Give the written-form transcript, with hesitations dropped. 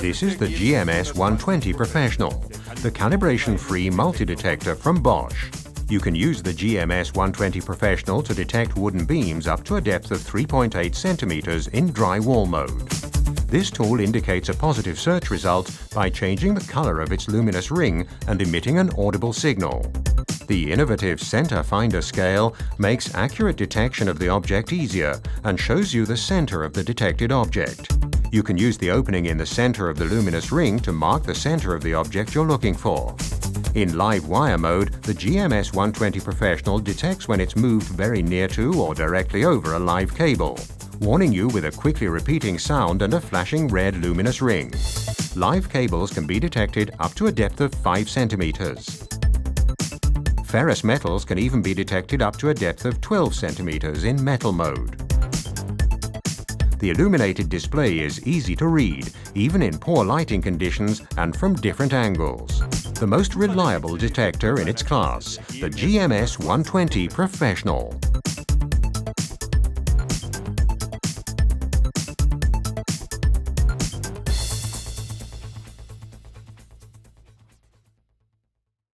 This is the GMS 120 Professional, the calibration-free multi-detector from Bosch. You can use the GMS 120 Professional to detect wooden beams up to a depth of 3.8 centimeters in dry wall mode. This tool indicates a positive search result by changing the color of its luminous ring and emitting an audible signal. The innovative Center Finder scale makes accurate detection of the object easier and shows you the center of the detected object. You can use the opening in the center of the luminous ring to mark the center of the object you're looking for. In live wire mode, the GMS 120 Professional detects when it's moved very near to or directly over a live cable, warning you with a quickly repeating sound and a flashing red luminous ring. Live cables can be detected up to a depth of 5 centimeters. Ferrous metals can even be detected up to a depth of 12 centimeters in metal mode. The illuminated display is easy to read, even in poor lighting conditions and from different angles. The most reliable detector in its class, the GMS 120 Professional.